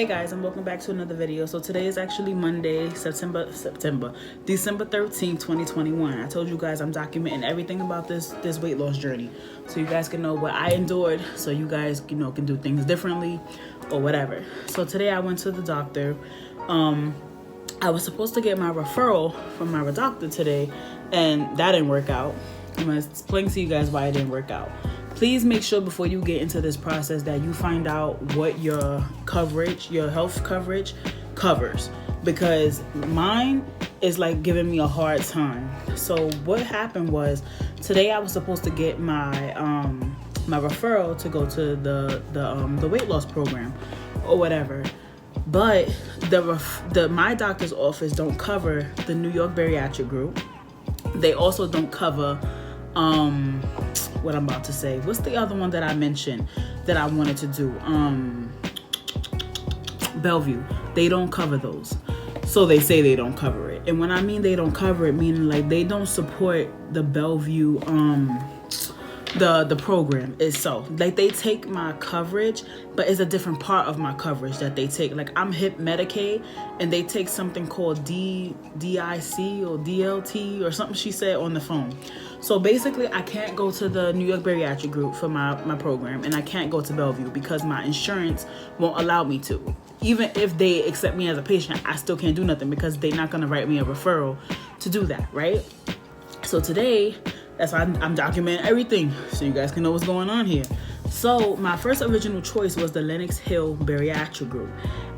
Hey guys, and welcome back to another video. So today is actually Monday, December 13th, 2021. I told you guys I'm documenting everything about this weight loss journey, so you guys can know what I endured, so you guys can do things differently or whatever. So today I went to the doctor. I was supposed to get my referral from my doctor today, and that didn't work out. I'm gonna explain to you guys why it didn't work out. Please make sure before you get into this process that you find out what your health coverage covers, because mine is like giving me a hard time. So what happened was, today I was supposed to get my my referral to go to the weight loss program or whatever, but my doctor's office don't cover the New York bariatric group. They also don't cover what I'm about to say. What's the other one that I mentioned that I wanted to do? Bellevue. They don't cover those. So they say they don't cover it. And when I mean they don't cover it, meaning like they don't support the Bellevue the program itself. Like they take my coverage, but it's a different part of my coverage that they take. Like I'm HIP Medicaid, and they take something called DIC or DLT or something she said on the phone. So basically I can't go to the New York bariatric group for my program, and I can't go to Bellevue because my insurance won't allow me to. Even if they accept me as a patient, I still can't do nothing because they're not going to write me a referral to do that, right? So today, that's why I'm documenting everything so you guys can know what's going on here. So my first original choice was the Lenox Hill Bariatric Group.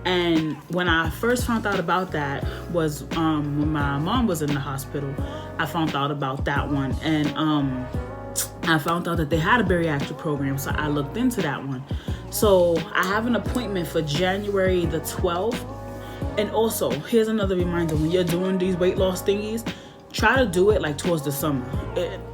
And when I first found out about that was when my mom was in the hospital, I found out about that one. And I found out that they had a bariatric program, so I looked into that one. So I have an appointment for January the 12th. And also, here's another reminder, when you're doing these weight loss thingies, try to do it like towards the summer.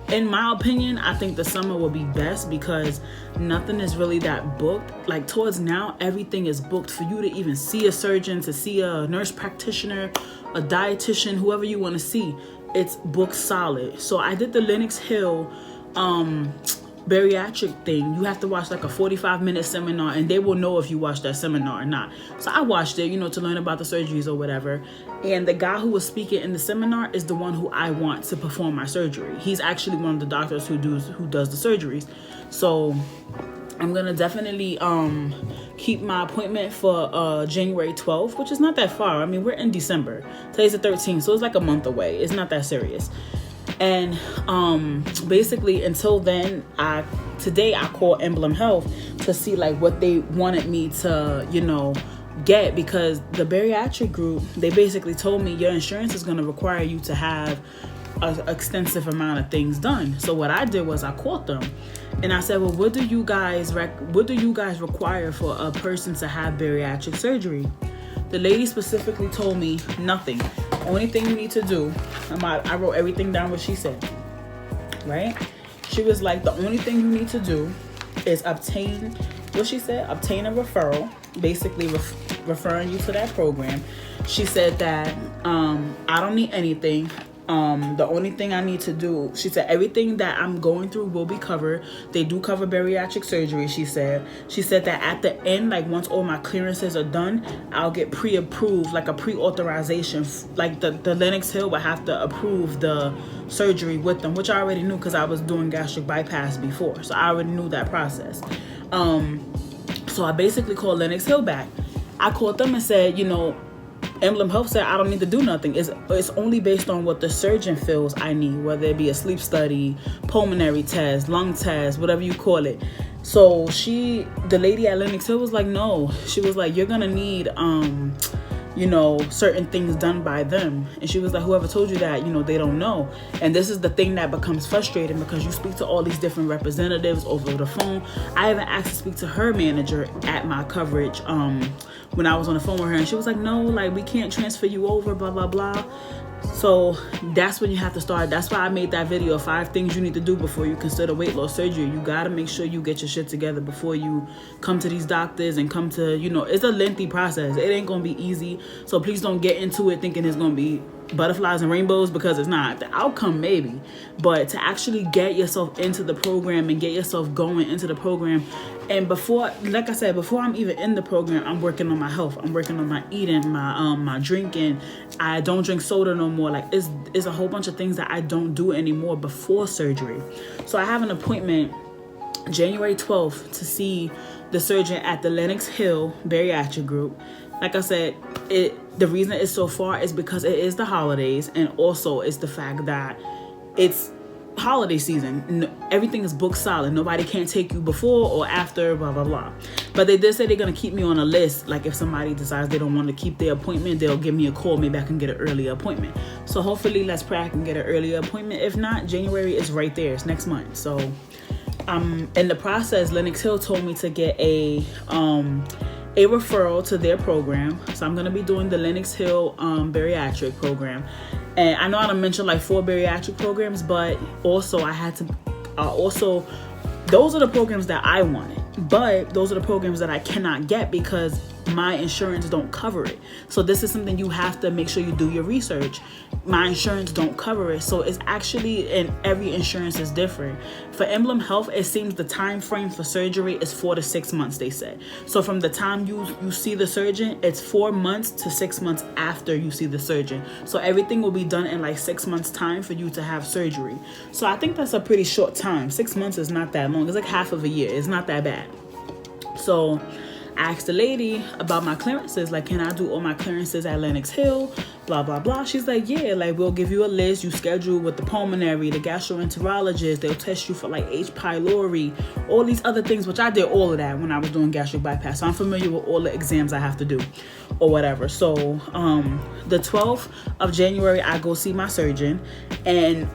In my opinion, I think the summer will be best because nothing is really that booked. Like towards now, everything is booked for you to even see a surgeon, to see a nurse practitioner, a dietitian, whoever you want to see. It's booked solid. So I did the Lenox Hill bariatric thing. You have to watch like a 45-minute seminar, and they will know if you watched that seminar or not. So I watched it, to learn about the surgeries or whatever. And the guy who was speaking in the seminar is the one who I want to perform my surgery. He's actually one of the doctors who does the surgeries. So I'm gonna definitely keep my appointment for January 12th, which is not that far. I mean, we're in December. Today's the 13th, so it's like a month away. It's not that serious. And basically until then, today I called Emblem Health to see like what they wanted me to get, because the bariatric group, they basically told me your insurance is going to require you to have an extensive amount of things done. So what I did was I called them and I said, well, what do you guys require for a person to have bariatric surgery? The lady specifically told me nothing. Only thing you need to do, I wrote everything down what she said, right? She was like, the only thing you need to do is obtain a referral, basically referring you to that program. She said that I don't need anything. The only thing I need to do, she said, everything that I'm going through will be covered. They do cover bariatric surgery, she said. She said that at the end, like once all my clearances are done, I'll get pre-approved, like a pre-authorization. Like the Lenox Hill would have to approve the surgery with them, which I already knew because I was doing gastric bypass before. So I already knew that process. So I basically called Lenox Hill back. I called them and said, Emblem Health said I don't need to do nothing. It's only based on what the surgeon feels I need, whether it be a sleep study, pulmonary test, lung test, whatever you call it. So the lady at Lenox Hill was like, no. She was like, you're gonna need certain things done by them. And she was like, whoever told you that, they don't know. And this is the thing that becomes frustrating, because you speak to all these different representatives over the phone. I even asked to speak to her manager at my coverage when I was on the phone with her, and she was like, no, like we can't transfer you over, blah, blah, blah. So that's when you have to start. That's why I made that video, 5 things you need to do before you consider weight loss surgery. You got to make sure you get your shit together before you come to these doctors and come to, it's a lengthy process. It ain't going to be easy. So please don't get into it thinking it's going to be butterflies and rainbows, because it's not. The outcome maybe, but to actually get yourself into the program and get yourself going into the program. And before, like I said, before I'm even in the program, I'm working on my health. I'm working on my eating, my drinking. I don't drink soda no more. Like it's a whole bunch of things that I don't do anymore before surgery. So I have an appointment January 12th to see the surgeon at the Lenox Hill Bariatric Group. Like I said, the reason it's so far is because it is the holidays, and also it's the fact that it's holiday season. Everything is booked solid. Nobody can't take you before or after, blah, blah, blah. But they did say they're going to keep me on a list. Like if somebody decides they don't want to keep their appointment, they'll give me a call. Maybe I can get an earlier appointment. So hopefully, let's pray I can get an earlier appointment. If not, January is right there. It's next month. So in the process, Lenox Hill told me to get a referral to their program. So I'm going to be doing the Lenox Hill bariatric program. And I know I done mentioned like 4 bariatric programs, but also I had to those are the programs that I wanted, but those are the programs that I cannot get because my insurance don't cover it. So this is something you have to make sure you do your research. My insurance don't cover it. So it's actually, and every insurance is different. For Emblem Health, it seems the time frame for surgery is 4 to 6 months, they said. So from the time you see the surgeon, it's 4 months to 6 months after you see the surgeon. So everything will be done in like 6 months time for you to have surgery. So I think that's a pretty short time. 6 months is not that long. It's like half of a year. It's not that bad. So I asked the lady about my clearances, like, can I do all my clearances at Lenox Hill, blah, blah, blah. She's like, yeah, like, we'll give you a list. You schedule with the pulmonary, the gastroenterologist. They'll test you for, like, H. pylori, all these other things, which I did all of that when I was doing gastric bypass. So I'm familiar with all the exams I have to do or whatever. So the 12th of January, I go see my surgeon. And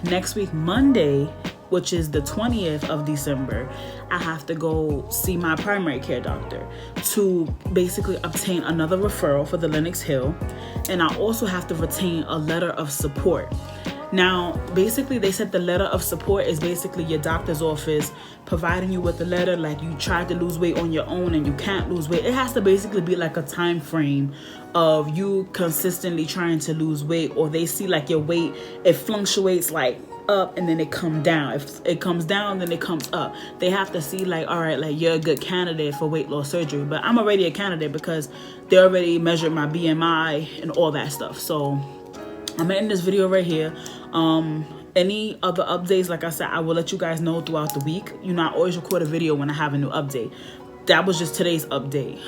next week, Monday, which is the 20th of December, I have to go see my primary care doctor to basically obtain another referral for the Lenox Hill. And I also have to retain a letter of support. Now, basically, they said the letter of support is basically your doctor's office providing you with the letter, like you tried to lose weight on your own and you can't lose weight. It has to basically be like a time frame of you consistently trying to lose weight, or they see like your weight, it fluctuates like up and then it comes down. If it comes down, then it comes up. They have to see like, all right, like you're a good candidate for weight loss surgery. But I'm already a candidate because they already measured my BMI and all that stuff. So I'm ending this video right here. Any other updates, like I said, I will let you guys know throughout the week. You know, I always record a video when I have a new update. That was just today's update.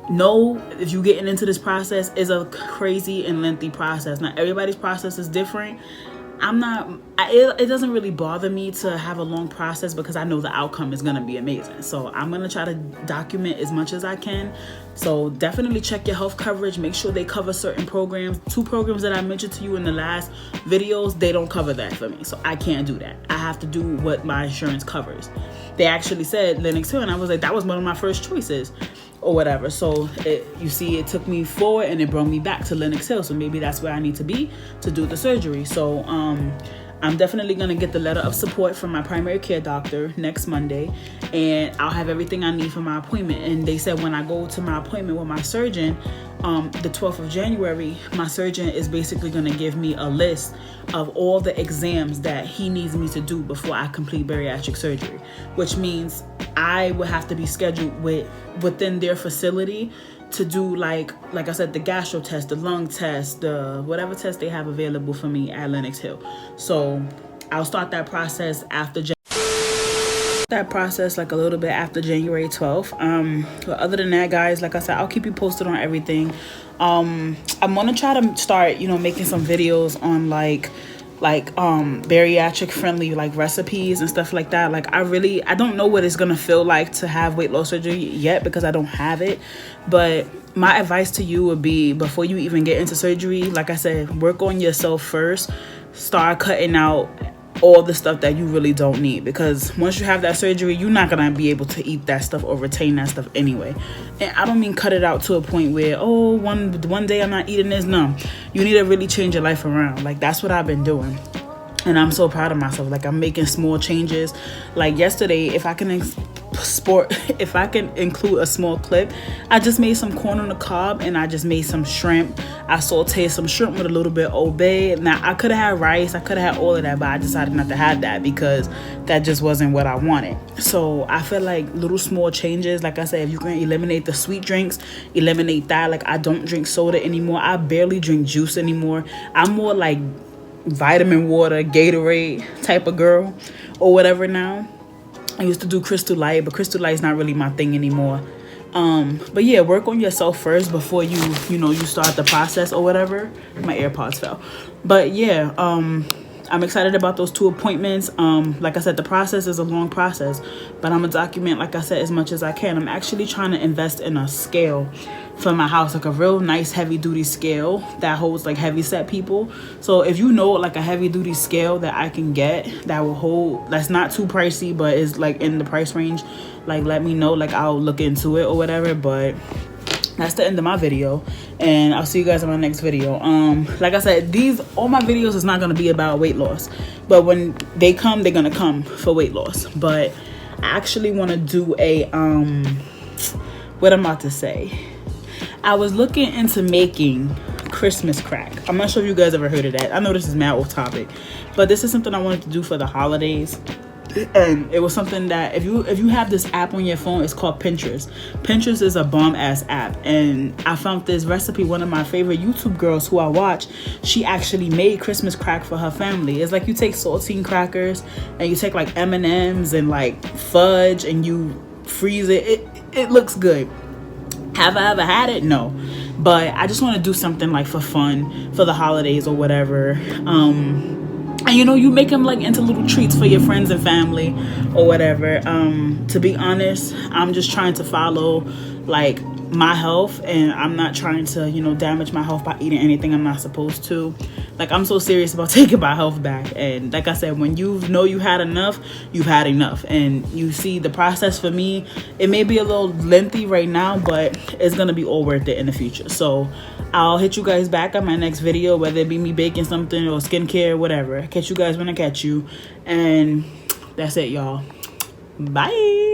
Know if you're getting into this process, is a crazy and lengthy process. Now, everybody's process is different. It doesn't really bother me to have a long process because I know the outcome is going to be amazing. So I'm going to try to document as much as I can. So definitely check your health coverage. Make sure they cover certain programs. 2 programs that I mentioned to you in the last videos, they don't cover that for me. So I can't do that. I have to do what my insurance covers. They actually said Lenox Hill, and I was like, that was one of my first choices or whatever. So you see, it took me forward and it brought me back to Lenox Hill. So maybe that's where I need to be to do the surgery. So I'm definitely going to get the letter of support from my primary care doctor next Monday, and I'll have everything I need for my appointment. And they said when I go to my appointment with my surgeon, the 12th of January, my surgeon is basically going to give me a list of all the exams that he needs me to do before I complete bariatric surgery, which means I would have to be scheduled within their facility to do like I said, the gastro test, the lung test, the whatever test they have available for me at Lenox Hill. So I'll start that process like a little bit after January 12th. But other than that, guys, like I said, I'll keep you posted on everything. I'm gonna try to start, making some videos on like bariatric friendly like recipes and stuff like that. Like I don't know what it's gonna feel like to have weight loss surgery yet because I don't have it. But my advice to you would be, before you even get into surgery, like I said, work on yourself first. Start cutting out all the stuff that you really don't need, because once you have that surgery, you're not gonna be able to eat that stuff or retain that stuff anyway. And I don't mean cut it out to a point where, oh, one day I'm not eating this. No, you need to really change your life around. Like, that's what I've been doing, and I'm so proud of myself. Like, I'm making small changes. Like yesterday, if I can if I can include a small clip, I just made some corn on the cob and I just made some shrimp. I sauteed some shrimp with a little bit of Old Bay. Now I could have had rice, I could have had all of that, but I decided not to have that because that just wasn't what I wanted. So I feel like little small changes, like I said, if you can eliminate the sweet drinks, eliminate that. Like I don't drink soda anymore. I barely drink juice anymore. I'm more like vitamin water, Gatorade type of girl or whatever now. I used to do Crystal Light, but Crystal Light is not really my thing anymore. But yeah, work on yourself first before you start the process or whatever. My AirPods fell. But yeah, I'm excited about those 2 appointments. Like I said, the process is a long process, but I'm gonna document, like I said, as much as I can. I'm actually trying to invest in a scale for my house, like a real nice heavy duty scale that holds like heavy set people. So if you know like a heavy duty scale that I can get that will hold, that's not too pricey but is like in the price range, like let me know, like I'll look into it or whatever. But that's the end of my video, and I'll see you guys in my next video. Like I said, all my videos is not gonna be about weight loss, but when they come, they're gonna come for weight loss. But I actually want to do a what I'm about to say. I was looking into making Christmas crack. I'm not sure if you guys ever heard of that. I know this is mad off topic, but this is something I wanted to do for the holidays. And it was something that if you have this app on your phone, it's called Pinterest. Pinterest is a bomb ass app, and I found this recipe. One of my favorite YouTube girls who I watch, she actually made Christmas crack for her family. It's like you take saltine crackers and you take like M&Ms and like fudge and you freeze it. It looks good. Have I ever had it? No. But I just want to do something like for fun for the holidays or whatever. And you make them like into little treats for your friends and family or whatever. To be honest, I'm just trying to follow like my health, and I'm not trying to damage my health by eating anything I'm not supposed to. Like I'm so serious about taking my health back. And like I said, when you know you had enough, you've had enough. And you see the process for me, it may be a little lengthy right now, but it's gonna be all worth it in the future. So I'll hit you guys back on my next video, whether it be me baking something or skincare, whatever. Catch you guys when I catch you. And that's it, y'all. Bye.